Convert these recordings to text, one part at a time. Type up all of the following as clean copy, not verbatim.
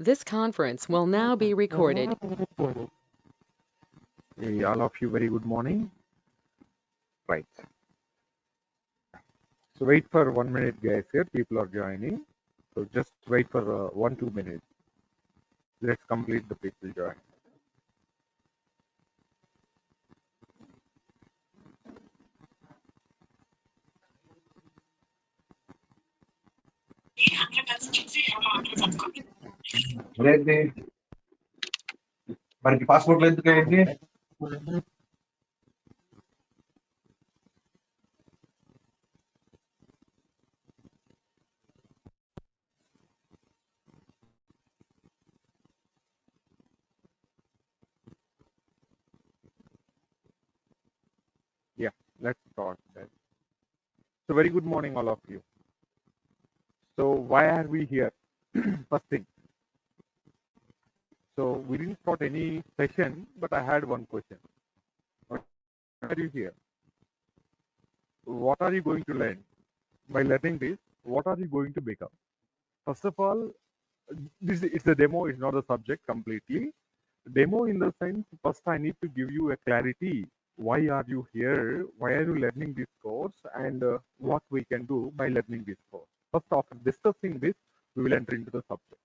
This conference will now be recorded. Hey, all of you, very good morning. Right. So wait for 1 minute, guys. Here, people are joining. So just wait for 1-2 minutes. Let's complete the people join. అదేంటి మనకి పాస్పోర్ట్లు ఎందుకు అయింది Yeah, let's start then. So very good morning, all of you. So why are we here? First thing. So we didn't start any session, but I had one question. Why are you here? What are you going to learn? By learning this, what are you going to become? First of all, this is a demo, it's not a subject completely. Demo in the sense, first I need to give you a clarity. Why are you here? Why are you learning this course? And what we can do by learning this course. First, after discussing this, we will enter into the subject.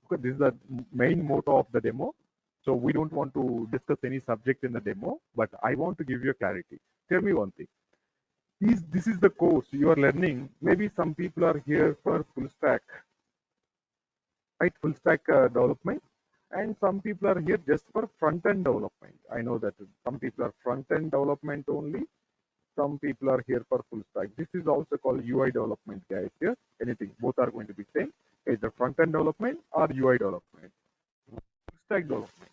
Okay, this is the main motto of the demo. So we don't want to discuss any subject in the demo, but I want to give you a clarity. Tell me one thing. This is the course you are learning. Maybe some people are here for full stack, right? Full stack development, and some people are here just for front end development. I know that some people are front end development only. Some people are here for full stack. This is also called UI development, guys. Here, anything, both are going to be same. Either front end development or UI development. Full stack development.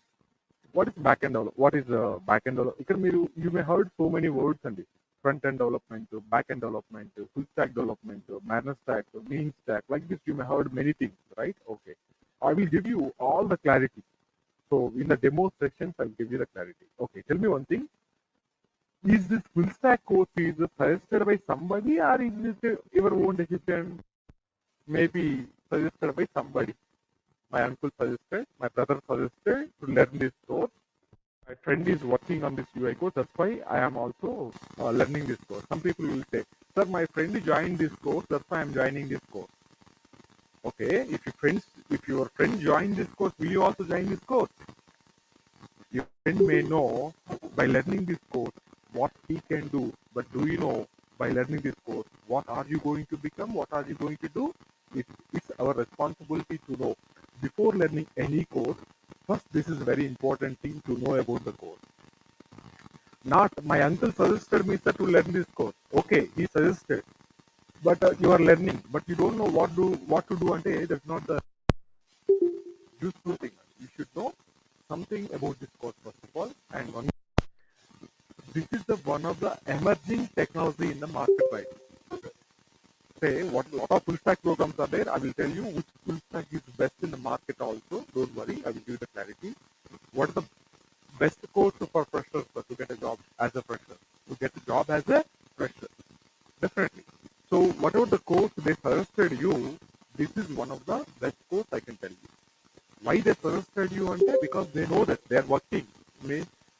What is back end development? What is back end development? You may heard so many words and front end development, back end development, full stack development, manner stack, mean stack. Like this, you may heard many things, right? Okay. I will give you all the clarity. So in the demo sections, I'll give you the clarity. Okay, tell me one thing. Is this full stack course is suggested by somebody or is it your own decision? Maybe suggested by somebody. My uncle suggested, my brother suggested to learn this course. My friend is working on this UI course. That's why I am also learning this course. Some people will say, sir, my friend joined this course. That's why I'm joining this course. Okay, if your friend joined this course, will you also join this course? Your friend may know by learning this course what he can do, but do you know by learning this course what are you going to become? What are you going to do? It's our responsibility to know before learning any course. First, this is a very important thing to know about the course. Not my uncle suggested me sir to learn this course. Okay, he suggested, but you are learning, but you don't know what to do. And that's not the useful thing. You should know something about this course first of all, and this is the one of the emerging technology in the market right. Say what lot of full stack programs are there. I will tell you which full stack is best in the market also. Don't worry, I will give you the clarity. What is the best course for freshers to get a job as a fresher? To get a job as a fresher. Definitely. So whatever the course they suggested you, this is one of the best course I can tell you. Why they suggested you on that? Because they know that they are working,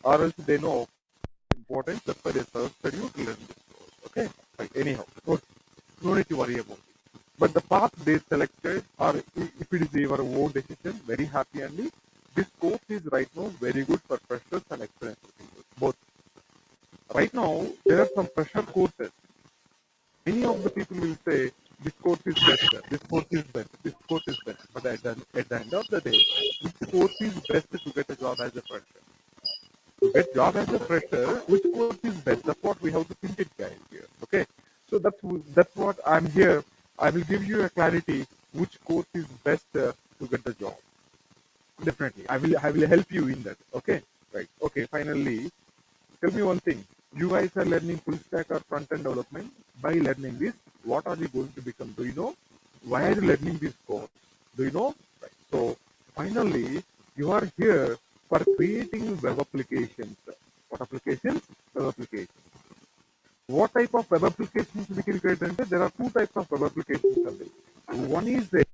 or else they know important. That's why they suggested you to learn this course. Okay. Right. Anyhow, no need to worry about it. But the path they selected, or if it is your own decision, very happy only. This course is right now very good for freshers and experienced people. Both. Right now, there are some fresher courses. Many of the people will say this course is better, this course is better, this course is better. But at the end of the day, which course is best to get a job as a fresher? To get job as a fresher, which course is best? That's what we have to think it, guys. Here, okay. So that's what I'm here. I will give you a clarity which course is best to get the job. Definitely, I will help you in that. Okay, right. Okay. Finally, tell me one thing. You guys are learning full stack or front end development. By learning this, what are you going to become? Do you know? Why are you learning this course? Do you know? Right. So finally, you are here for creating web applications. What applications? Web applications. What type of web applications we can create? There are two types of web applications. One is a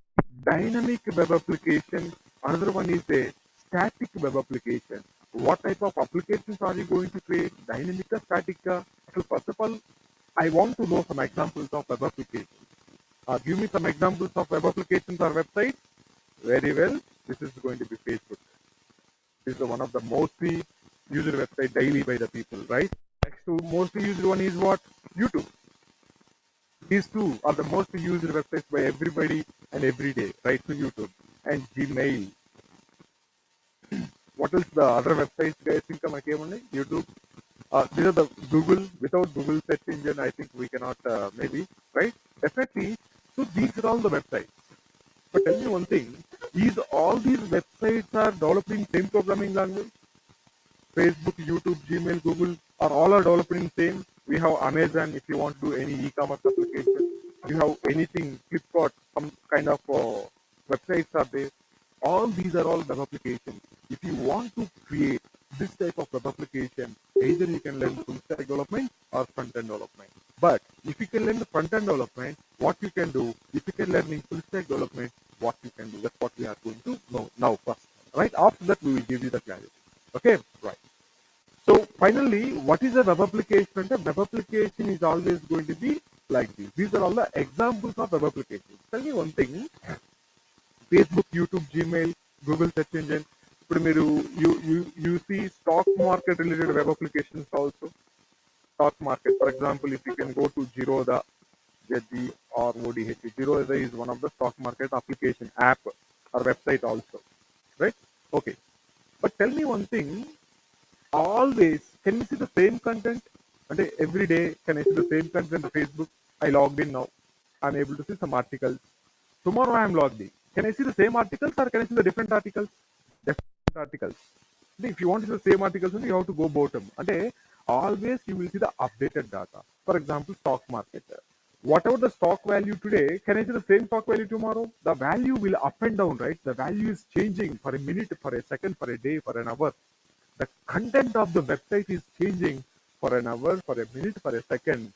dynamic web application. Another one is a static web application. What type of applications are you going to create? Dynamic or static? So first of all, I want to know some examples of web applications. Give me some examples of web applications or websites. Very well. This is going to be Facebook. This is one of the mostly used website daily by the people, right? Next to mostly used one is what? YouTube. These two are the most used websites by everybody and every day, right? To YouTube and Gmail. What else the other websites guys think I came on YouTube? These are the Google. Without Google search engine, I think we cannot maybe, right? Definitely. So these are all the websites. But tell me one thing: is all these websites are developing same programming language? Facebook, YouTube, Gmail, Google are developing same. We have Amazon if you want to do any e-commerce application. You have anything, Flipkart, some kind of websites are there. All these are all web applications. If you want to create this type of web application, either you can learn full stack development or front end development. But if you can learn the front end development, what you can do, if you can learn in full stack development, what you can do, that's what we are going to know now first. Right? After that, we will give you the clarity. Okay, right. So finally, what is a web application? A web application is always going to be like this. These are all the examples of web applications. Tell me one thing: Facebook, YouTube, Gmail, Google search engine. ఇప్పుడు మీరు you see stock market related web applications also. Stock market, for example, if you can go to Zerodha, ZERODH. Zerodha is one of the stock market application app or website also, right? Okay, but tell me one thing: always can you see the same content? And every day can I see the same content on Facebook? I logged in now. I'm able to see some articles. Tomorrow I am logged in. Can I see the same articles or can I see the different articles? Different articles. If you want to see the same articles, you have to go bottom. And always you will see the updated data. For example, stock market. Whatever the stock value today, can I see the same stock value tomorrow? The value will up and down, right? The value is changing for a minute, for a second, for a day, for an hour. The content of the website is changing for an hour, for a minute, for a second.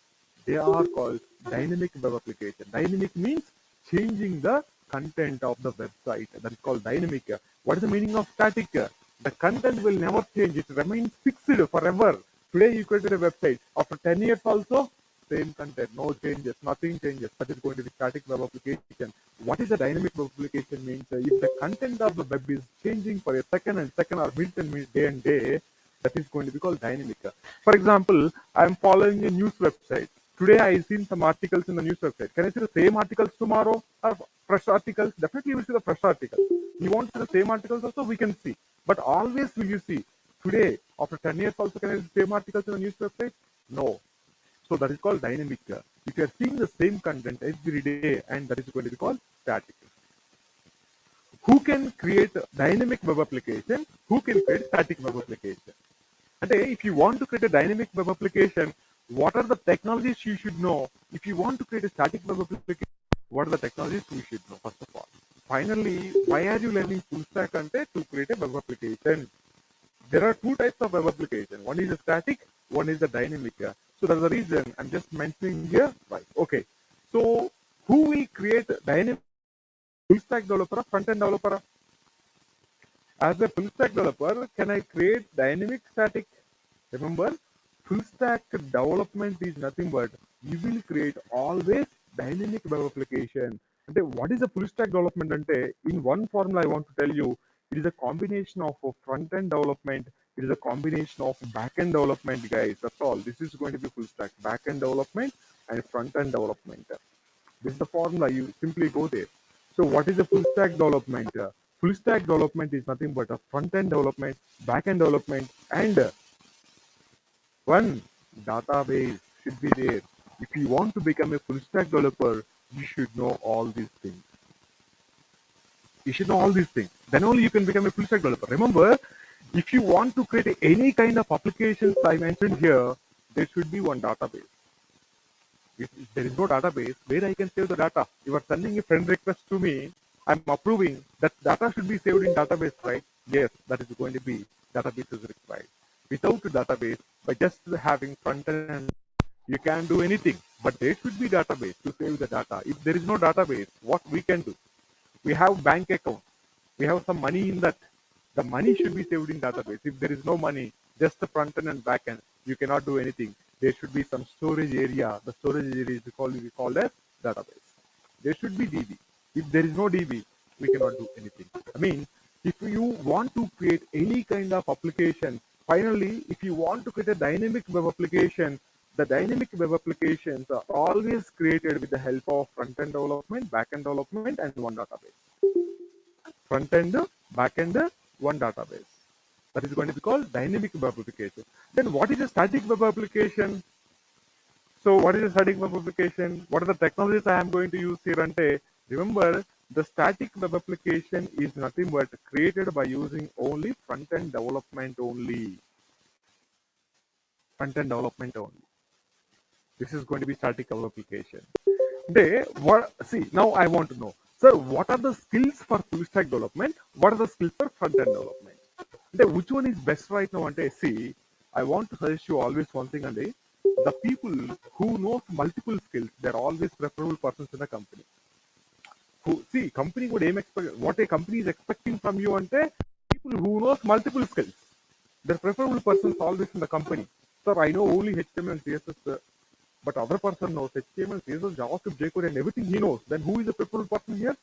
They are called dynamic web application. Dynamic means changing the content of the website. That is called dynamic. What is the meaning of static? The content will never change. It remains fixed forever. Today you created a website. After 10 years also, same content, no changes, nothing changes. That is going to be static web application. What is a dynamic web application means? If the content of the web is changing for a second and second or minute and minute, day and day, that is going to be called dynamic. For example, I am following a news website. Today I seen some articles in the news website. Can I see the same articles tomorrow or fresh articles? Definitely you will see the fresh articles. You want to see the same articles also, we can see. But always will you see today, after 10 years also, can I see the same articles in the news website? No. So that is called dynamic. If you are seeing the same content every day, and that is going to be called static. Who can create dynamic web application? Who can create static web application? And if you want to create a dynamic web application, what are the technologies you should know? If you want to create a static web application, what are the technologies we should know first of all? Finally, why are you learning full stack content to create a web application? There are two types of web application. One is a static, one is a dynamic. So that's the reason I'm just mentioning here. Right. Okay. So who will create dynamic? Full stack developer, front end developer? As a full stack developer, can I create dynamic static? Remember, full stack development is nothing but you will create always dynamic web application. And what is a full stack development? And in one formula, I want to tell you, it is a combination of front end development. It is a combination of back end development, guys. That's all. This is going to be full stack back end development and front end development. This is the formula. You simply go there. So what is a full stack development? Full stack development is nothing but a front end development, back end development, and one database should be there. If you want to become a full stack developer, you should know all these things. You should know all these things. Then only you can become a full stack developer. Remember, if you want to create any kind of applications I mentioned here, there should be one database. If there is no database, where I can save the data? You are sending a friend request to me. I'm approving that data should be saved in database, right? Yes, that is going to be database is required. Without a database, by just having front end, you can do anything. But there should be database to save the data. If there is no database, what we can do? We have bank account. We have some money in that. The money should be saved in database. If there is no money, just the front end and back end, you cannot do anything. There should be some storage area. The storage area is called as database. There should be DB. If there is no DB, we cannot do anything. I mean, if you want to create any kind of application, finally, if you want to create a dynamic web application, the dynamic web applications are always created with the help of front-end development, back-end development, and one database. Front-end, back-end, one database. That is going to be called dynamic web application. Then what is a static web application? So what is a static web application? What are the technologies I am going to use here? Ante, remember, the static web application is nothing but created by using only front-end development only. Front-end development only. This is going to be static web application. Now I want to know, sir, what are the skills for full stack development? What are the skills for front-end development? Which one is best right now? See, I want to suggest you always one thing, the people who know multiple skills, they're always preferable persons in the company. Company would aim expect what a company is expecting from you, people who knows multiple skills. They're preferable persons always in the company. Sir, I know only HTML and CSS, but other person knows HTML, CSS, JavaScript, jQuery, and everything he knows. Then who is the preferable person here?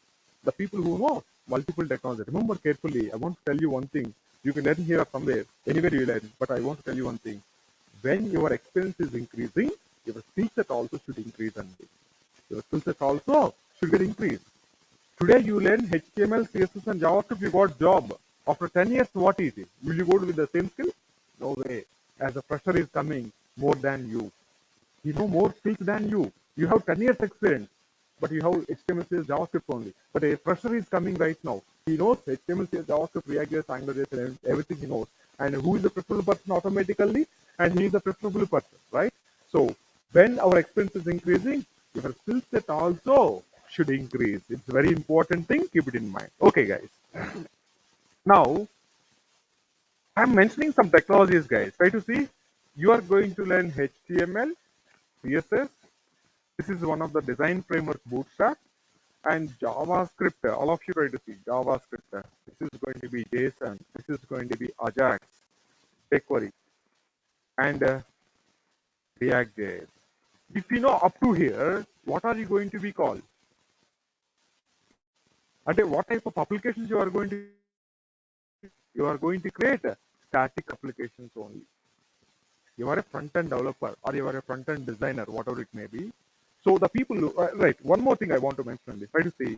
The people who know multiple technology. Remember carefully, I want to tell you one thing. You can learn here or somewhere, anywhere you learn, but I want to tell you one thing. When your experience is increasing, your skill set also should increase. Your skill set also should get increased. Today you learn HTML, CSS, and JavaScript, you got job. After 10 years, what is it? Will you go with the same skill? No way. As a fresher is coming more than you. He know more skills than you. You have 10 years experience, but you have HTML, CSS, JavaScript only. But a fresher is coming right now. He knows HTML, CSS, JavaScript, React.js, AngularJS, and everything he knows. And who is the preferable person automatically? And he is the preferable person, right? So when our experience is increasing, your skill set also should increase. It's a very important thing. Keep it in mind. Okay, guys. Now, I'm mentioning some technologies, guys. Try to see. You are going to learn HTML, CSS. This is one of the design framework, Bootstrap, and JavaScript. All of you try to see JavaScript. This is going to be JSON. This is going to be Ajax, jQuery, and React.js. If you know up to here, what are you going to be called? What type of applications you are going to create? Static applications only. You are a front-end developer or you are a front-end designer, whatever it may be. So the people, right, one more thing I want to mention this. Try to see,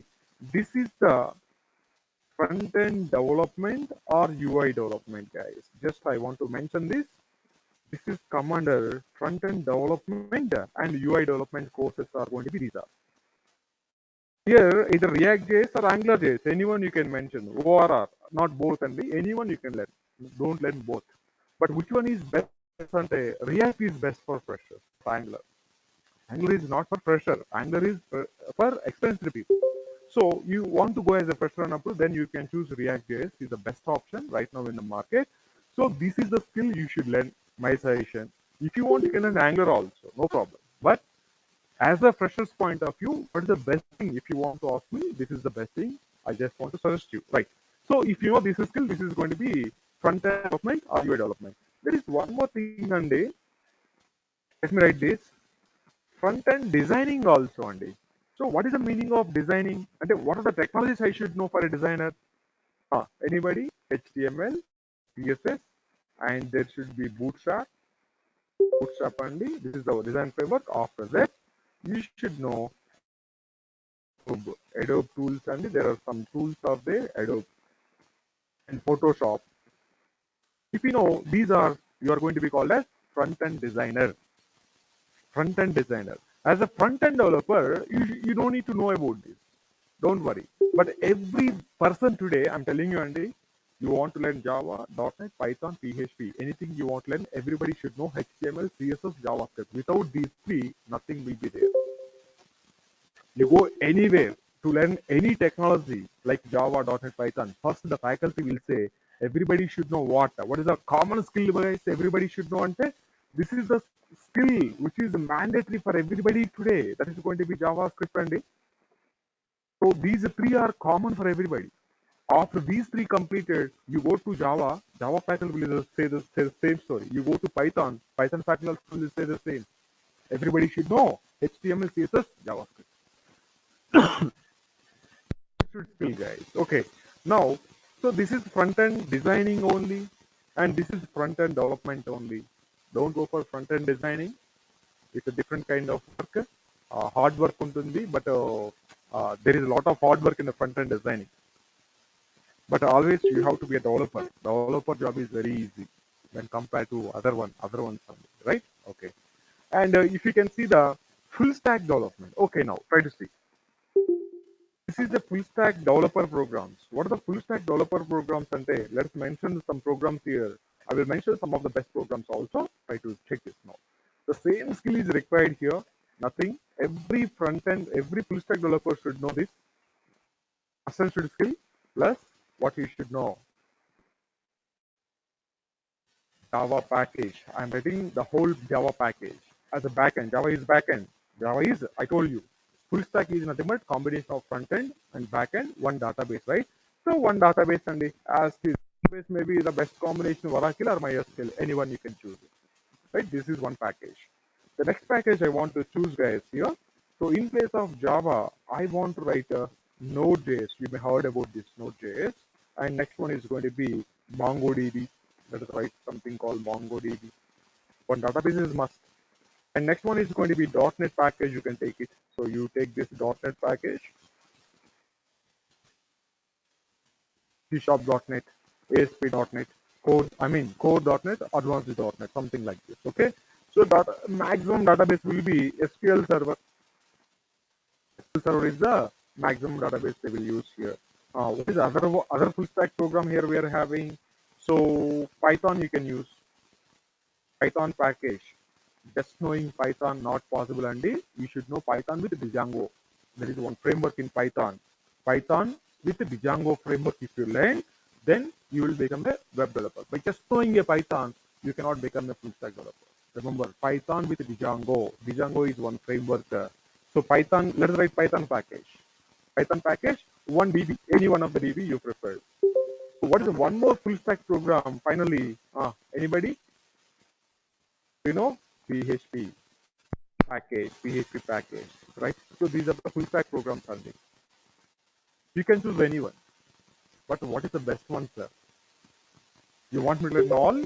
this is the front-end development or UI development, guys. Just I want to mention this. This is come under front-end development and UI development courses are going to be these are. Here, either React.js or AngularJS, anyone you can mention, ORR, not both only, anyone you can learn. Don't learn both. But which one is best? React is best for freshers, Angular. Angular is not for fresher. Angular is for experienced people. So you want to go as a fresher and approve, then you can choose React.js is the best option right now in the market. So this is the skill you should learn, my suggestion. If you want, you can learn Angular also, no problem. But as a fresher's point of view, what is the best thing? If you want to ask me, this is the best thing. I just want to suggest you, right? So if you know this skill, this is going to be front-end development or UI development. There is one more thing, Andy. Let me write this. Front-end designing also, Andy. So what is the meaning of designing? And what are the technologies I should know for a designer? Anybody? HTML, CSS, and there should be Bootstrap. Bootstrap only. This is our design framework. After that, you should know Adobe tools, and there are some tools out there, Adobe and Photoshop. If you know these are, you are going to be called as front-end designer. Front-end designer. As a front-end developer, you don't need to know about this. Don't worry. But every person today, I'm telling you, Andy, you want to learn Java, .NET, Python, PHP, anything you want to learn, everybody should know HTML, CSS, JavaScript. Without these three, nothing will be there. You go anywhere to learn any technology like Java, .NET, Python. First, the faculty will say, everybody should know what is a common skill, guys, everybody should know. This is the skill which is mandatory for everybody today. That is going to be JavaScript, and So these three are common for everybody. After these three completed, you go to Java. Java faculty will say the same story. You go to Python. Python faculty will say the same. Everybody should know HTML, CSS, JavaScript. Should skill, guys. Okay. Now, so this is front end designing only, and this is front end development only. Don't go for front end designing. It's a different kind of work. Hard work ఉంటుంది, but there is a lot of hard work in the front end designing. But always you have to be a developer. Developer job is very easy when compared to other ones, right? Okay. And if you can see the full stack development. Okay, now try to see. This is the full stack developer programs. What are the full stack developer programs? And let's mention some programs here. I will mention some of the best programs also. Try to check this now. The same skill is required here. Nothing. Every front end, every full stack developer should know this. Essential skill plus what you should know. Java package. I'm writing the whole Java package as a backend. Java is backend. Java is, I told you, full stack is nothing but combination of front end and backend, one database, right? So one database and as this database may be the best combination of Oracle or MySQL, anyone you can choose it, right? This is one package. The next package I want to choose, guys, here. So in place of Java, I want to write a Node.js. You may have heard about this Node.js. And next one is going to be MongoDB. Let us write something called MongoDB. One database is must. And next one is going to be .NET package. You can take it. So you take this .NET package, C#.NET, ASP.NET, core.NET, advanced.NET, something like this. Okay. So maximum database will be SQL Server. SQL Server is the maximum database they will use here. What is other full stack program here we are having? So Python you can use. Python package. Just knowing Python not possible, and you should know Python with Django. There is one framework in Python. Python with the Django framework, if you learn, then you will become a web developer. By just knowing a Python, you cannot become a full stack developer. Remember, Python with Django. Django is one framework. So Python, let's write Python package. Python package, 1 DB, any one of the DB you prefer. So what is one more full stack program? Finally, anybody? You know, PHP package, right? So these are the full stack programs only. You can choose anyone, but what is the best one, sir? You want me to learn all?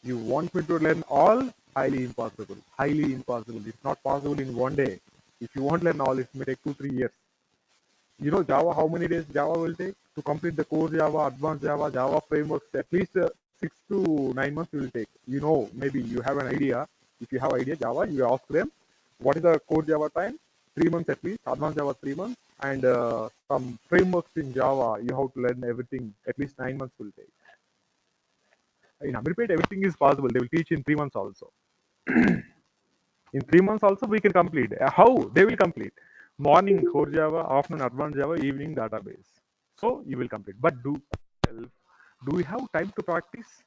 You want me to learn all? Highly impossible. Highly impossible. It's not possible in one day. If you want to learn all, it may take 2-3 years. You know Java, how many days Java will take to complete the core Java, advanced Java, Java frameworks? At least 6 to 9 months will take. You know, maybe you have an idea. If you have idea Java, you ask them, what is the core Java time? 3 months at least. Advanced Java 3 months, and some frameworks in Java. You have to learn everything. At least 9 months will take. In Amripet, everything is possible. They will teach in 3 months also. In 3 months also we can complete. How? They will complete. Morning core Java, afternoon advanced Java, evening database. So you will complete. But do we have time to practice?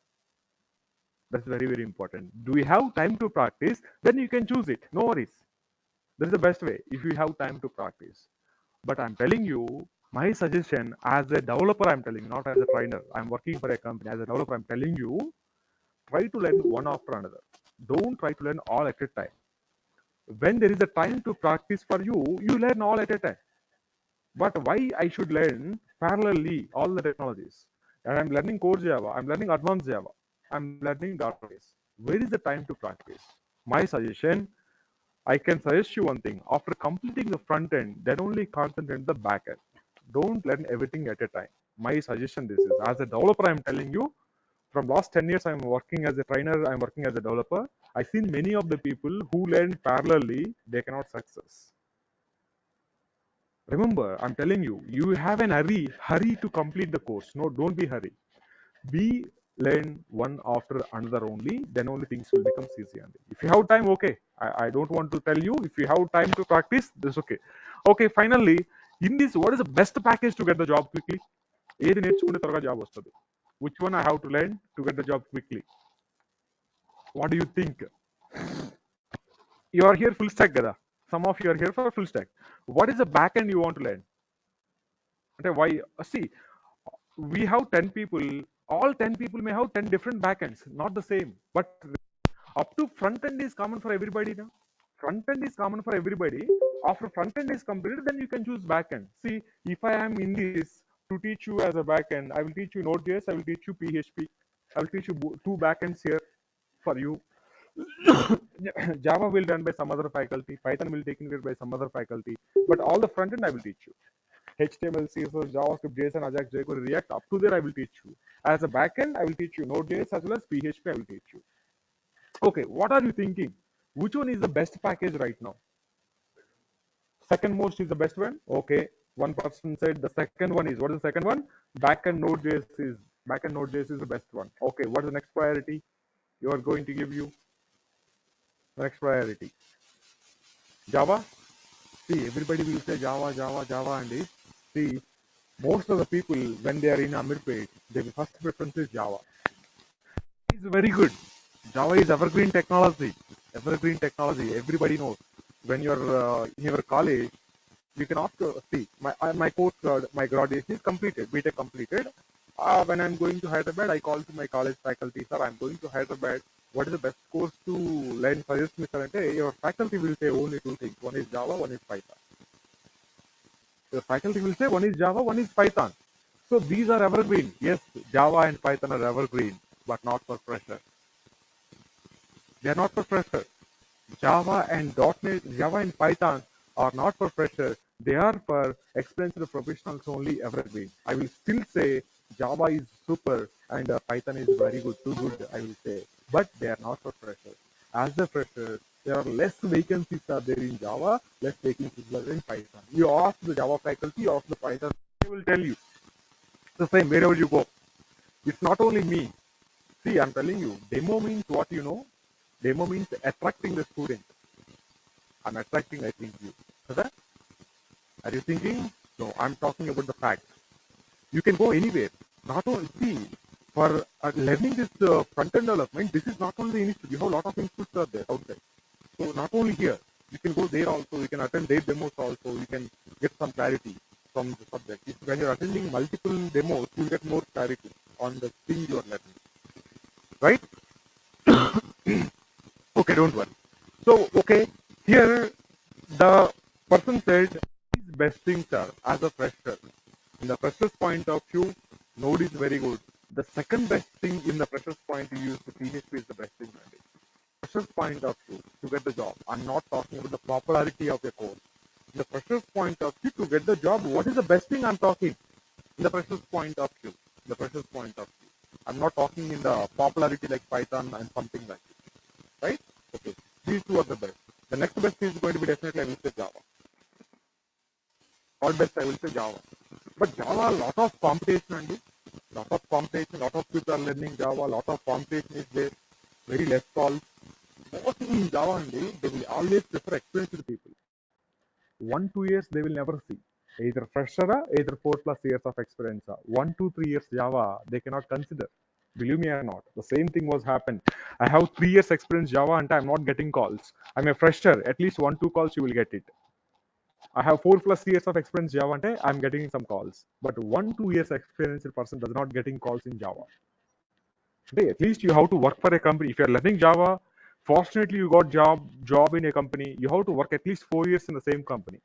That's very, very important. Do we have time to practice? Then you can choose it. No worries. That's the best way if you have time to practice. But I'm telling you, my suggestion as a developer, I'm telling you, not as a trainer. I'm working for a company. As a developer, I'm telling you, try to learn one after another. Don't try to learn all at a time. When there is a time to practice for you, you learn all at a time. But why I should learn parallelly all the technologies? And I'm learning core Java, I'm learning advanced Java, I'm learning database. Where is the time to practice? My suggestion, I can suggest you one thing. After completing the front end, then only concentrate the back end. Don't learn everything at a time. My suggestion this is, as a developer, I'm telling you, from last 10 years, I'm working as a trainer, I'm working as a developer. I've seen many of the people who learn parallelly, they cannot success. Remember, I'm telling you, you have an hurry to complete the course. No, don't be hurry. Be learn one after another only, then only things will become easy. If you have time, okay. I don't want to tell you. If you have time to practice, that's okay. Okay, finally, in this, what is the best package to get the job quickly? ఏది నేర్చుకుంటే త్వరగా job వస్తుంది? Which one I have to learn to get the job quickly? What do you think? You are here full stack, Gada. Some of you are here for full stack. What is the backend you want to learn? అంటే why? See, we have 10 people. All 10 people may have 10 different backends, not the same. But up to front end is common for everybody now. Front end is common for everybody. After front end is completed, then you can choose back end. See, if I am in this to teach you as a back end, I will teach you Node.js, I will teach you PHP, I will teach you two backends here for you. Java will done by some other faculty, Python will taken care by some other faculty, but all the front end I will teach you. HTML, CSS, JavaScript, JSON, Ajax, jQuery, React, up to there I will teach you. As a backend, I will teach you Node.js as well as PHP I will teach you. Okay, what are you thinking? Which one is the best package right now? Second most is the best one? Okay, one person said the second one is, what is the second one? Backend Node.js is the best one. Okay, what is the next priority you are going to give you? The next priority. Java? See, everybody will say Java, Java, Java, and this. See, most of the people, when they are in Amirpet, their first preference is Java. It's very good. Java is evergreen technology. Evergreen technology. Everybody knows. When you're in your college, you can ask. See, my course, my graduation is completed. BTech completed. When I'm going to Hyderabad, I call to my college faculty, sir, I'm going to Hyderabad. What is the best course to learn? Suggest me, sir. And your faculty will say only two things. One is Java, one is Python. The faculty will say one is Java, one is Python. So these are evergreen. Yes, Java and Python are evergreen, but not for freshers. They are not for freshers. Java and .NET, Java and Python are not for freshers. They are for experienced professionals only, evergreen. I will still say Java is super and Python is very good, too good, I will say. But they are not for freshers. As a fresher, there are less vacancies are there in Java, less vacancies are there in Python. You ask the Java faculty, you ask the Python, they will tell you the same wherever you go. It's not only me. See, I'm telling you, demo means what you know. Demo means attracting the student. I'm attracting, I think you. Are you thinking? No, I'm talking about the facts. You can go anywhere. Not only, see, for learning this front-end development, this is not only the institute. You have a lot of institutes are there outside. So not only here, you can go there also. You can attend their demos also. You can get some clarity from the subject. When you're attending multiple demos, you get more clarity on the thing you are learning. Right? Okay, don't worry. So, okay, here the person said his best things are as a fresher. In the fresher's point of view, Node is very good. The second best thing in the fresher's point to use the PHP is the best thing. Fresher's point of view to get the job. I'm not talking about the popularity of your course. In the fresher's point of view to get the job, what is the best thing I'm talking? In the fresher's point of view. The fresher's point of view. I'm not talking in the popularity like Python and something like this. Right? Okay. These two are the best. The next best is going to be definitely I will say Java. All best I will say Java. But Java, a lot of competition and lot of competition, lot of people are learning Java, lot of competition is there, very less calls. Mostly in Java and they will always prefer experienced people. 1-2 years they will never see. Either fresher, either 4+ years of experience. 1-3 years Java they cannot consider. Believe me or not, the same thing was happened. I have 3 years experience Java and I'm not getting calls. I'm a fresher. At least 1-2 calls you will get it. I have 4+ years of experience Java and I'm getting some calls. But 1-2 years experienced person does not getting calls in Java. Okay, at least you have to work for a company. If you're learning Java, fortunately you got job in a company. You have to work at least 4 years in the same company.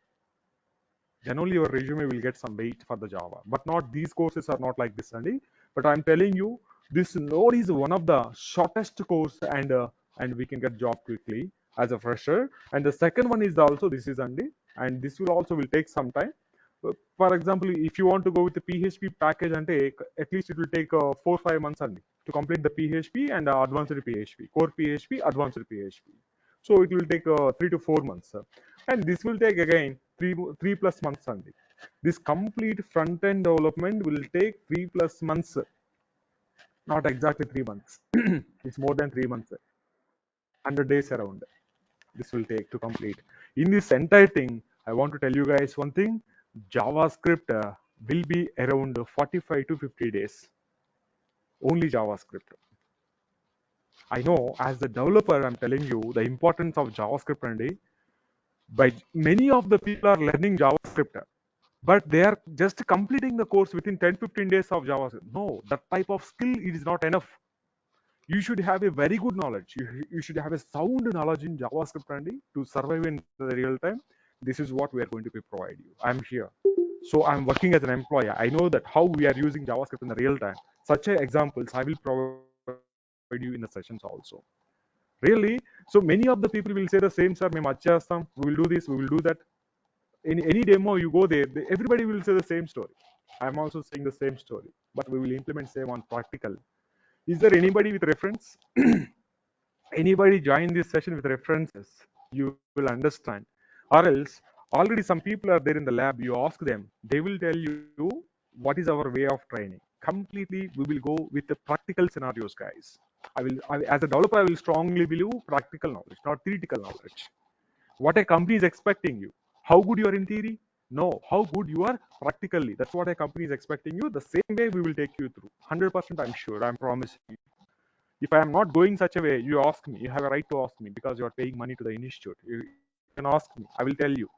Then only your resume will get some weight for the Java. But not these courses are not like this, Andy. But I'm telling you, this Node is one of the shortest course and we can get job quickly as a fresher. And the second one is also this is Andy, and this will also will take some time. For example, if you want to go with the PHP package and take, at least it will take 4-5 months only to complete the PHP and advanced PHP, core PHP, advanced PHP. So it will take 3 to 4 months, and this will take again 3+ months only. This complete front end development will take 3+ months, not exactly 3 months. It's more than 3 months, 100 days around. This will take to complete. In this entire thing, I want to tell you guys one thing: JavaScript will be around 45 to 50 days. Only JavaScript. I know as a developer, I'm telling you the importance of JavaScript, and by many of the people are learning JavaScript. but they are just completing the course within 10-15 days of JavaScript. No, that type of skill it is not enough. You should have a very good knowledge. You should have a sound knowledge in JavaScript only to survive in the real time. This is what we are going to be provide you. I'm here. So I'm working as an employee. I know that how we are using JavaScript in the real time. Such a examples I will provide you in the sessions also. Really? So many of the people will say the same, sir, మేము వచ్చేస్తాం, we will do this, we will do that. In any demo you go there, everybody will say the same story. I'm also saying the same story, but we will implement same on practical. Is there anybody with reference? Anybody join this session with references? You will understand. Or else, already some people are there in the lab. You ask them, they will tell you what is our way of training. Completely, we will go with the practical scenarios, guys. As a developer, I will strongly believe practical knowledge, not theoretical knowledge. What a company is expecting you. How good you are in theory? No. How good you are practically. That's what a company is expecting you. The same way we will take you through. 100% I'm sure. I'm promising you. If I am not going such a way, you ask me. You have a right to ask me because you are paying money to the institute. You can ask me. I will tell you.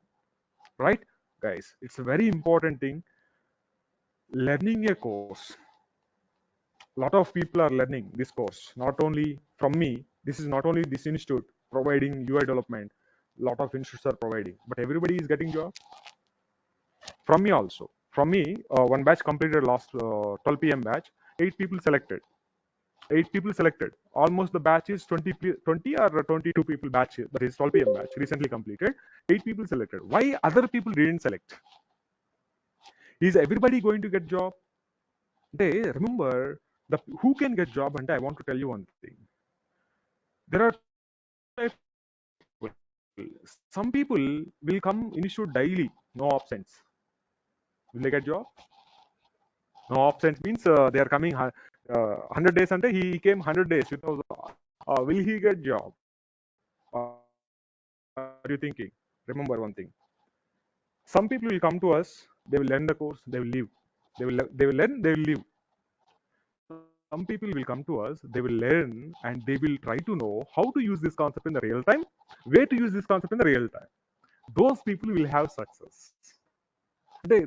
Right? Guys, it's a very important thing. Learning a course. A lot of people are learning this course. Not only from me. This is not only this institute providing UI development. A lot of institutes are providing. But everybody is getting job. From me also. From me, one batch completed last 12 p.m. batch. 8 people selected. 8 people selected. Almost the batch is 20 or 22 people batch. That is 12 p.m. batch recently completed. 8 people selected. Why other people didn't select? Is everybody going to get job? They remember the who can get job, and I want to tell you one thing. There are some people will come institute daily, no absence. Will they get job? No absence means they are coming 100 days and he came 100 days without. Will he get job? Are you thinking? Remember one thing. Some people will come to us. They will learn the course. They will leave. They will learn. They will leave. Some people will come to us. They will learn and they will try to know how to use this concept in the real time. Where to use this concept in the real time. Those people will have success. They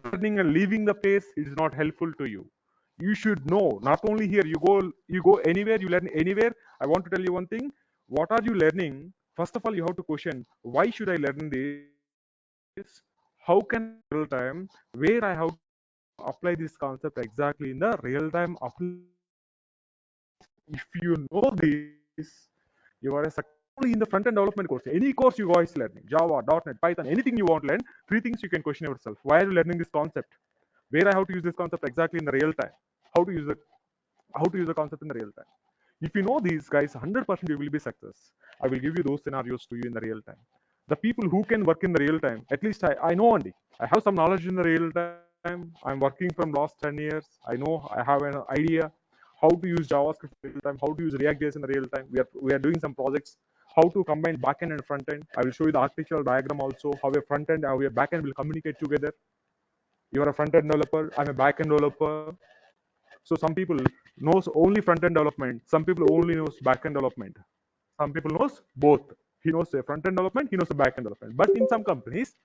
learning and leaving the place is not helpful to you. You should know. Not only here. You go anywhere. You learn anywhere. I want to tell you one thing. What are you learning? First of all, you have to question why should I learn this? How can real time where I have to apply this concept exactly in the real time. If you know this, you are a only in the front end development course. Any course you guys learning, Java, .NET, Python, anything you want to learn, 3 things you can question yourself. Why are you learning this concept? Where I have to use this concept exactly in the real time? How to use the concept in the real time? If you know these guys, 100% you will be success. I will give you those scenarios to you in the real time. The people who can work in the real time, at least I know only. I have some knowledge in the real time. I'm working from last 10 years. I know I have an idea how to use JavaScript in real time, how to use React.js in the real time. We are doing some projects, how to combine backend and front end. I will show you the architectural diagram also, how a front end, how a backend will communicate together. You are a front end developer, I'm a backend developer. So some people knows only front end development. Some people only knows back end development. Some people knows both. He knows the front end development. He knows the back end development. But in some companies,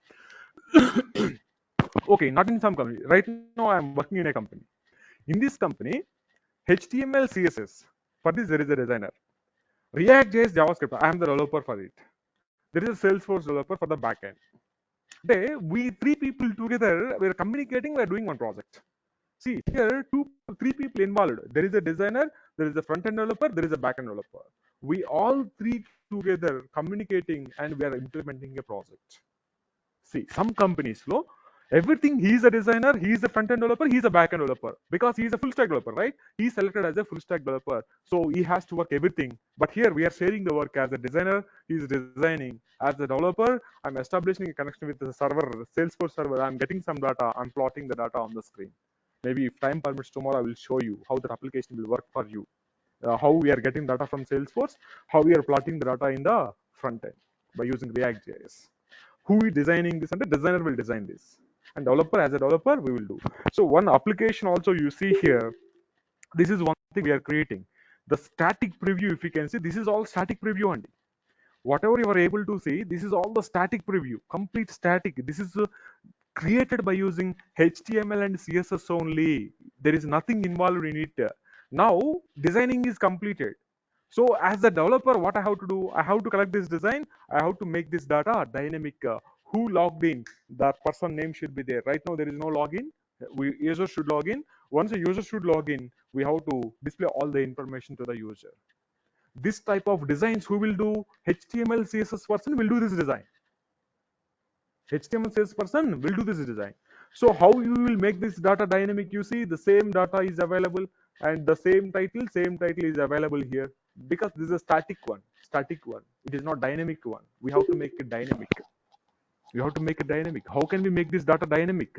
okay, not in some companies. Right now, I am working in a company. In this company, HTML, CSS. For this, there is a designer. React.js, JavaScript. I am the developer for it. There is a Salesforce developer for the backend. We 3 people together, we are communicating. We are doing one project. See, here 3 people involved. There is a designer, there is a front-end developer, there is a back-end developer. We all 3 together communicating and we are implementing a project. See, some companies, everything, he is a designer, he is a front-end developer, he is a back-end developer. Because he is a full-stack developer, right? He is selected as a full-stack developer. So he has to work everything. But here we are sharing the work as a designer, he is designing. As a developer, I'm establishing a connection with the server, Salesforce server. I'm getting some data, I'm plotting the data on the screen. Maybe if time permits tomorrow, I will show you how that application will work for you. How we are getting data from Salesforce, how we are plotting the data in the front end by using React.js. Who is designing this? And the designer will design this. And developer, as a developer, we will do. So one application also you see here, this is one thing we are creating. The static preview, if you can see, this is all static preview only. Whatever you are able to see, this is all the static preview, complete static. This is created by using HTML and CSS only. There is nothing involved in it. Now designing is completed. So as a developer, what I have to do? I have to collect this design. I have to make this data dynamic. Who logged in? That person name should be there. Right now there is no login. User should log in. Once a user should log in, we have to display all the information to the user. This type of designs, who will do? HTML CSS person will do this design. HTML salesperson will do this design. So how you will make this data dynamic? You see, the same data is available and the same title is available here, because this is a static one. Static one. It is not dynamic one. We have to make it dynamic. You have to make it dynamic. How can we make this data dynamic?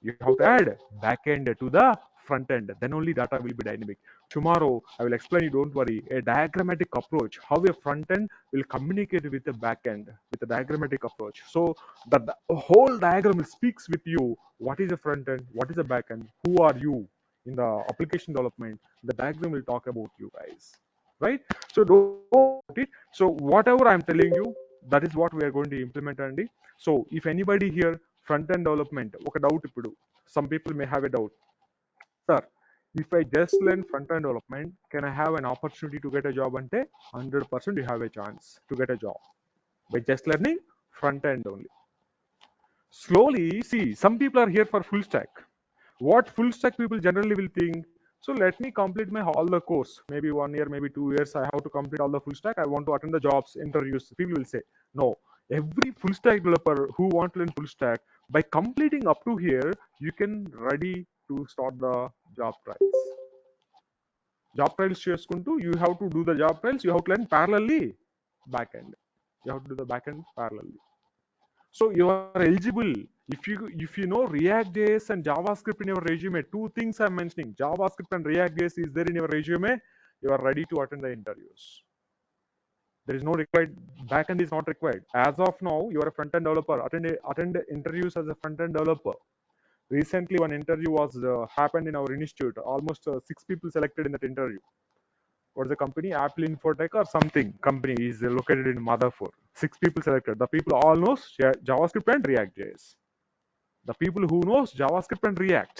You have to add backend to the front end. Then only data will be dynamic. Tomorrow I will explain you. Don't worry. A diagrammatic approach. How a front end will communicate with the back end with a diagrammatic approach. So the whole diagram speaks with you. What is a front end? What is a back end? Who are you in the application development? The diagram will talk about you guys, right? So don't it. So whatever I'm telling you, that is what we are going to implement, Andy. So if anybody here front end development ఒక doubt ఇప్పుడు some people may have a doubt, sir, if I just learn front end development, can I have an opportunity to get a job? Ante 100% you have a chance to get a job by just learning front end only. Slowly, see, some people are here for full stack. What full stack people generally will think, so let me complete my all the course, maybe 1 year, maybe 2 years, I have to complete all the full stack, I want to attend the jobs interviews. People will say no. Every full stack developer who want to learn full stack, by completing up to here, you can ready to start the job trials. Job trials చేసుకుంటూ you have to do the job trials, you have to learn parallelly backend. You have to do the backend parallelly. So you are eligible if you know React.js and JavaScript in your resume. Two things I'm mentioning: JavaScript and React.js is there in your resume. You are ready to attend the interviews. There is no required backend is not required. As of now, you are a front-end developer. Attend interviews as a front-end developer. Recently, one interview was happened in our institute. Almost 6 people selected in that interview. What's the company? Apple Infotech or something company is located in Madhapur. 6 people selected. The people all knows JavaScript and React.js. The people who knows JavaScript and React.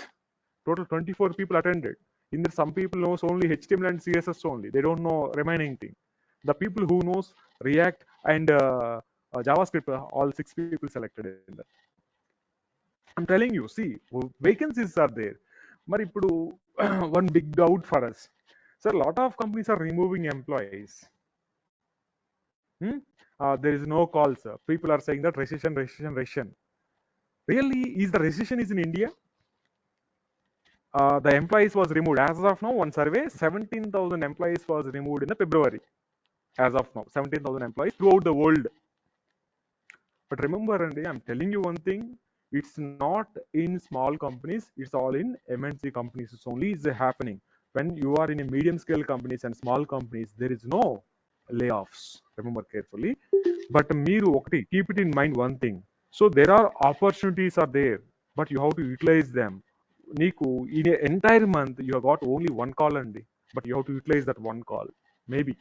Total 24 people attended. In that, some people knows only HTML and CSS only. They don't know remaining thing. The people who knows React and JavaScript, all 6 people selected in that. I'm telling you, see, vacancies are there. But one big doubt for us. So a lot of companies are removing employees. There is no calls. People are saying that recession. Really, is the recession is in India? The employees was removed. As of now, one survey, 17,000 employees was removed in the February. As of now, 17,000 employees throughout the world. But remember, Andy, I'm telling you one thing. It's not in small companies. It's all in MNC companies. It's only is happening. When you are in a medium scale companies and small companies, there is no layoffs. Remember carefully. But Meeru, okay, keep it in mind one thing. So there are opportunities are there, but you have to utilize them. Niku, in an entire month, you have got only one call, Andy, but you have to utilize that one call. Maybe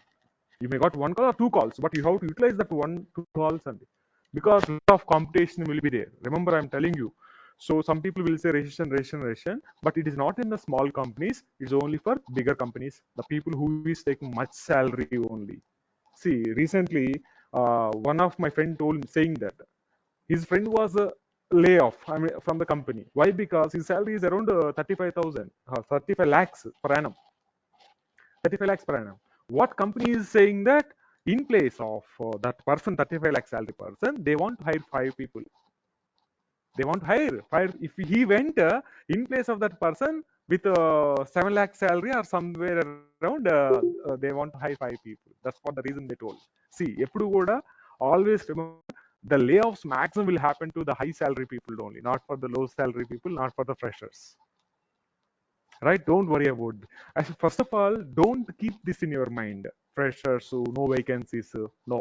you may got one call or two calls, but you have to utilize that two calls, Andy, because a lot of competition will be there. Remember, I'm telling you. So some people will say recession, but it is not in the small companies. It's only for bigger companies. The people who is taking much salary only. See, recently, one of my friend told me saying that his friend was a layoff, I mean, from the company. Why? Because his salary is around 35,000, 35 lakhs per annum. 35 lakhs per annum. What company is saying that in place of that person, 35 lakh salary person, they want to hire 5 people. They want to hire 5. If he went in place of that person with 7 lakh salary or somewhere around, they want to hire 5 people. That's what the reason they told. See, ఎప్పుడు కూడా always remember, the layoffs maximum will happen to the high salary people only, not for the low salary people, not for the freshers. Right? Don't worry about it. First of all, don't keep this in your mind. Freshers, so no vacancies. No.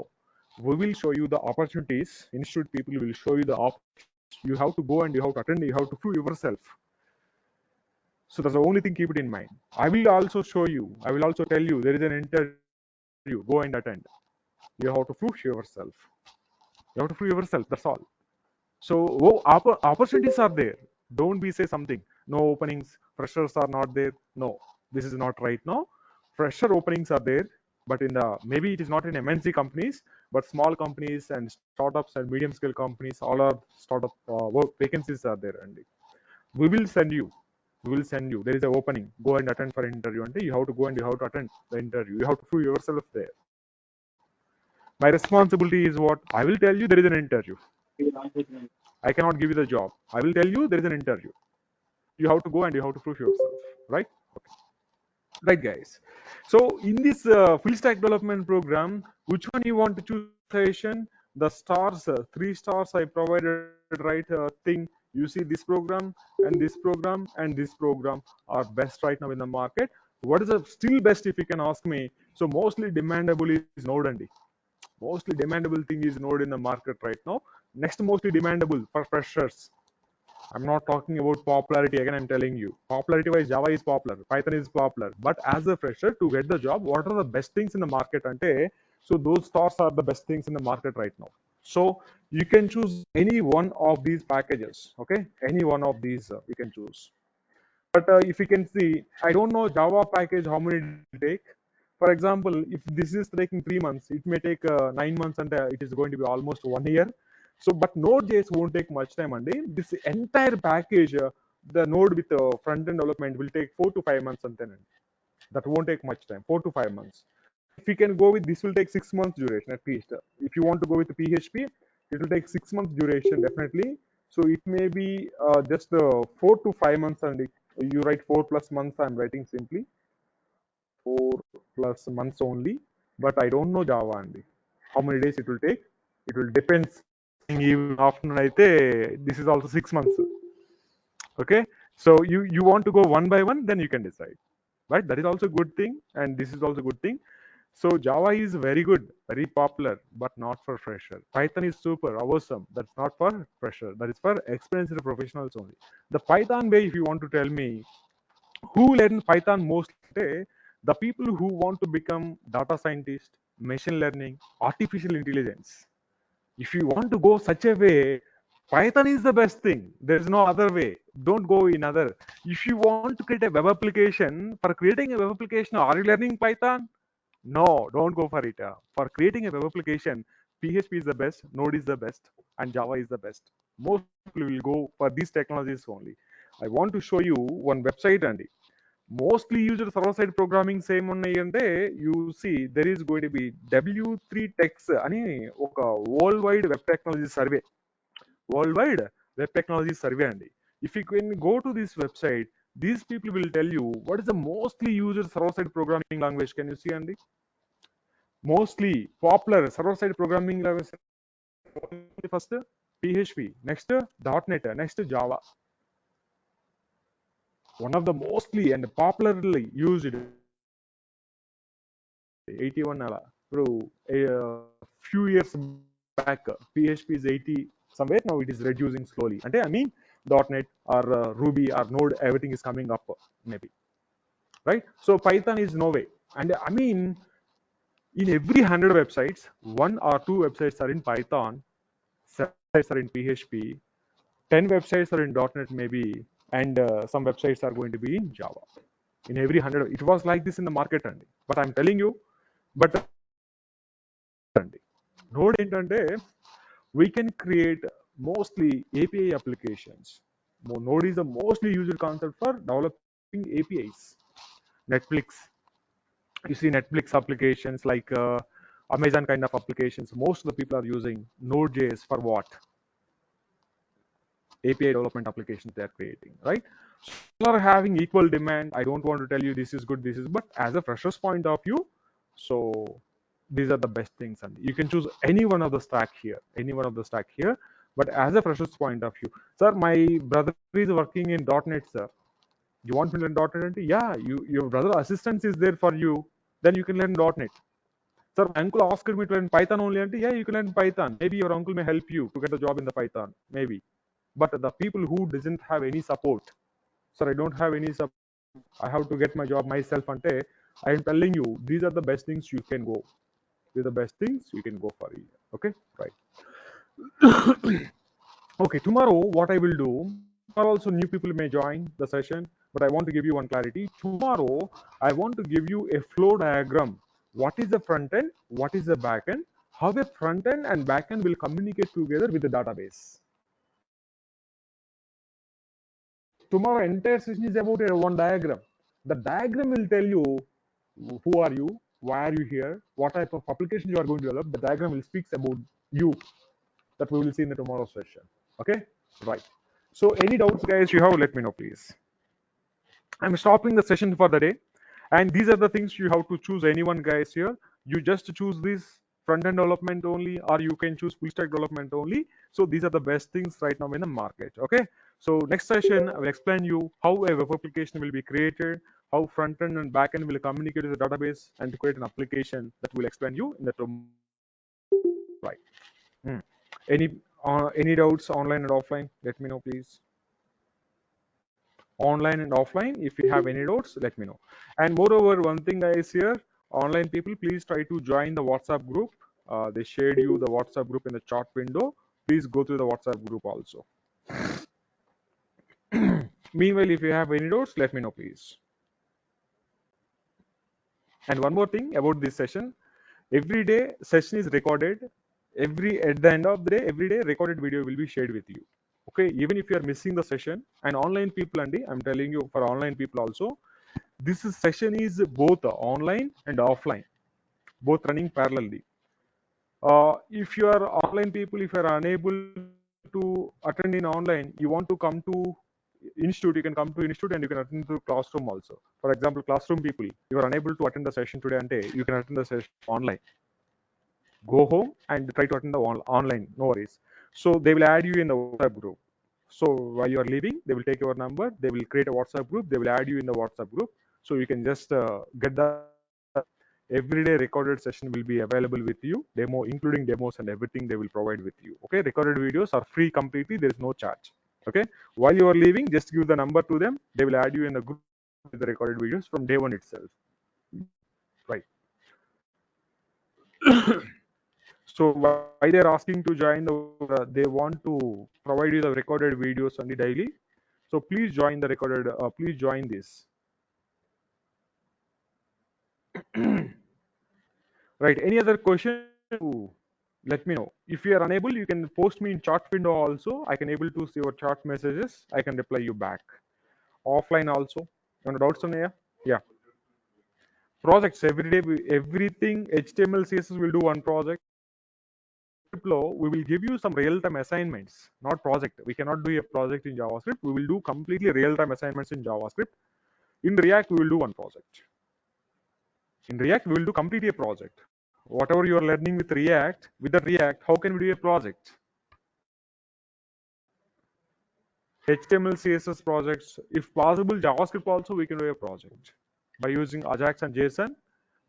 We will show you the opportunities. Institute people will show you the opportunities. You have to go and you have to attend. You have to prove yourself. So that's the only thing. Keep it in mind. I will also show you. I will also tell you there is an interview. Go and attend. You have to prove yourself. You have to prove yourself. That's all. So opportunities are there. Don't be say something. No openings. Freshers are not there. No, this is not right now. Fresher openings are there, but in the maybe it is not in MNC companies, but small companies and startups and medium scale companies, all are startup work vacancies are there. And we will send you. We will send you. There is an opening. Go and attend for interview. And you have to go and you have to attend the interview. You have to prove yourself there. My responsibility is what? I will tell you there is an interview. I cannot give you the job. I will tell you there is an interview. You have to go and you have to prove yourself, right? Okay. Right, guys. So in this full stack development program, which one you want to choose session? The stars, 3 stars I provided, right? Thing you see this program and this program and this program are best right now in the market. What is the still best if you can ask me? So mostly demandable is Node. Mostly demandable thing is Node in the market right now. Next mostly demandable for freshers. I'm not talking about popularity. Again, I'm telling you, popularity wise, Java is popular, Python is popular. But as a fresher, to get the job, what are the best things in the market? Ante, so those stars are the best things in the market right now. So you can choose any one of these packages. Okay, any one of these you can choose. But if you can see, I don't know Java package how many it will take. For example, if this is taking 3 months, it may take 9 months, and it is going to be almost 1 year. So, but Node.js won't take much time, and this entire package, the Node with front-end development will take 4 to 5 months, and then that won't take much time, 4 to 5 months. If you can go with this, will take 6 months duration at least. If you want to go with the PHP, it will take 6 months duration definitely. So it may be just 4 to 5 months, and you write 4 plus months. I'm writing simply 4 plus months only. But I don't know Java and how many days it will take. It will depends. Even afternoon, this is also 6 months. Okay, so you want to go one by one, then you can decide, right? That is also a good thing, and this is also a good thing. So Java is very good, very popular, but not for fresher. Python is super awesome. That's not for fresher. That is for experienced professionals only. The Python way, if you want to tell me who learn Python most, the people who want to become data scientist, machine learning, artificial intelligence. If you want to go such a way, Python is the best thing. There is no other way. Don't go in other. If you want to create a web application, for creating a web application, are you learning Python? No, don't go for it. For creating a web application, PHP is the best, Node is the best, and Java is the best. Most people will go for these technologies only. I want to show you one website, Andy. Mostly used server-side programming same ఉన్నాయంటే you see there is going to be W3 Techs అని ఒక world wide web technology survey అండి. If you can go to this website, these people will tell you what is the mostly used server-side programming language. Can you see, Andy? Mostly popular server-side programming language. First PHP, next .NET, next Java. One of the mostly and popularly used 81 ala. Bro, a few years back, PHP is 80 somewhere. Now it is reducing slowly. And I mean, .NET or Ruby or Node, everything is coming up maybe, right? So Python is no way. And I mean, in every 100 websites, 1 or 2 websites are in Python, 7 websites are in PHP, 10 websites are in .NET maybe, and some websites are going to be in Java. In every 100, it was like this in the market, Andy. But I'm telling you, but Node ఏంటంటే we can create mostly API applications. Node is the mostly used concept for developing APIs. Netflix, you see Netflix applications like Amazon kind of applications. Most of the people are using Node.js for what? API development applications they are creating, right? So people are having equal demand. I don't want to tell you this is good, this is, but as a fresher's point of view, so these are the best things, and you can choose any one of the stack here, But as a fresher's point of view, sir, my brother is working in .NET, sir. You want to learn .NET? Yeah, your brother assistance is there for you. Then you can learn .NET. Sir, my uncle asked me to learn Python only. Yeah, you can learn Python. Maybe your uncle may help you to get a job in the Python. Maybe. But the people who doesn't have any support, sir, I don't have any support. I have to get my job myself. Ante, I am telling you, these are the best things you can go. These are the best things you can go for. Okay, right. Okay, tomorrow what I will do, tomorrow also new people may join the session, but I want to give you one clarity. Tomorrow I want to give you a flow diagram. What is the front end? What is the back end? How a front end and back end will communicate together with the database. Tomorrow entire session is about one diagram. The diagram will tell you who are you, why are you here, what type of application you are going to develop. The diagram will speak about you, that we will see in the tomorrow session. Okay, right. So any doubts guys you have, let me know please. I'm stopping the session for the day, and these are the things you have to choose. Anyone guys here, you just choose this front end development only, or you can choose full stack development only. So these are the best things right now in the market. Okay, so next session I will explain you how a web application will be created, how front end and back end will communicate with the database, and to create an application that will explain you in the right. Hmm. any any doubts online and offline, let me know please. Online and offline, if you have any doubts, let me know. And moreover, one thing guys here, online people, please try to join the WhatsApp group. They shared you the WhatsApp group in the chat window. Please go to the WhatsApp group also. Meanwhile, if you have any doubts, let me know please. And one more thing about this session, every day session is recorded. At the end of the day, every day recorded video will be shared with you. Okay, even if you are missing the session, and online people, Andy, I'm telling you, for online people also, this session is both online and offline, both running parallelly. If you are online people, if you are unable to attend in online, you want to come to institute, you can come to institute and you can attend to classroom also. For example, classroom people, you are unable to attend the session today and you can attend the session online. Go home and try to attend the online, no worries. So they will add you in the WhatsApp group. So while you are leaving, they will take your number, they will create a WhatsApp group, they will add you in the WhatsApp group. So you can just get the everyday recorded session will be available with you, demo, including demos and everything they will provide with you. Okay, recorded videos are free completely, there is no charge. Okay, while you are leaving, just give the number to them, they will add you in the group with the recorded videos from day one itself. Right. So why they're asking to join they want to provide you the recorded videos on the daily. So please join the recorded, please join this. Right, any other question? Let me know. If you are unable, you can post me in chat window also. I can able to see your chat messages. I can reply you back. Offline also. Any doubts on here? Yeah. Projects every day. Everything HTML CSS will do one project. Flow, we will give you some real-time assignments, not project. We cannot do a project in JavaScript. We will do completely real-time assignments in JavaScript. In React, we will do one project. In React, we will do completely a project. Whatever you are learning with the React, how can we do a project? HTML, CSS projects, if possible, JavaScript also we can do a project. By using Ajax and JSON,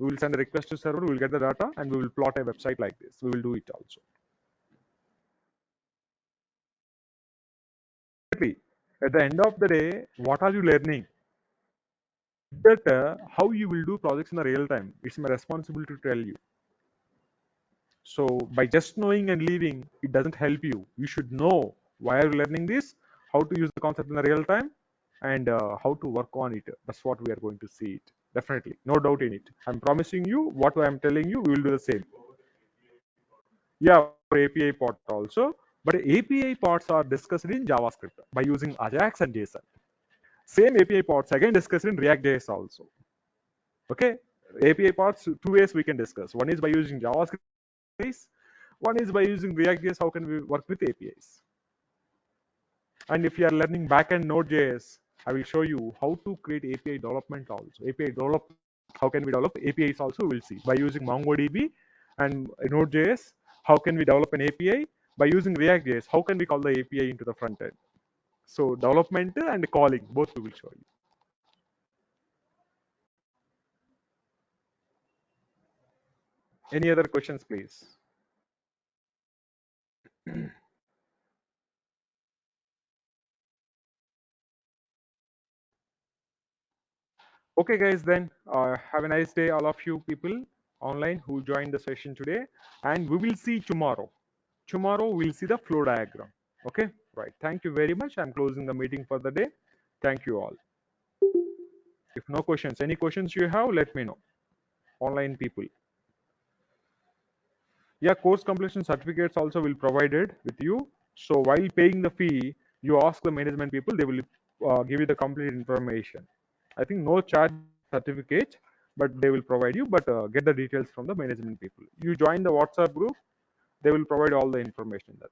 we will send a request to server, we will get the data, and we will plot a website like this. We will do it also. At the end of the day, what are you learning? That how you will do projects in the real time, it's my responsibility to tell you. So by just knowing and leaving, it doesn't help you. You should know why are you learning this, how to use the concept in the real time, and how to work on it. That's what we are going to see it. Definitely, no doubt in it. I'm promising you what I'm telling you, we will do the same. Yeah, for API part also, but API parts are discussed in JavaScript by using Ajax and JSON. Same API parts again discussed in React.js also. Okay, API parts, two ways we can discuss. One is by using JavaScript APIs, one is by using React.js, how can we work with APIs. And if you are learning backend Node.js, I will show you how to create API development also. API develop, how can we develop APIs also, we'll see. By using MongoDB and Node.js, how can we develop an API? By using React.js, how can we call the API into the front end? So development and calling, both we will show you. Any other questions, please? Okay, guys, then have a nice day, all of you people online who joined the session today, and we will see tomorrow. Tomorrow we'll see the flow diagram. Okay, right. Thank you very much. I'm closing the meeting for the day. Thank you all. If no questions, any questions you have, let me know. Online people. Yeah, course completion certificates also will provided with you. So while paying the fee, you ask the management people, they will give you the complete information. I think no charge certificate, but they will provide you. But get the details from the management people. You join the WhatsApp group, they will provide all the information in that.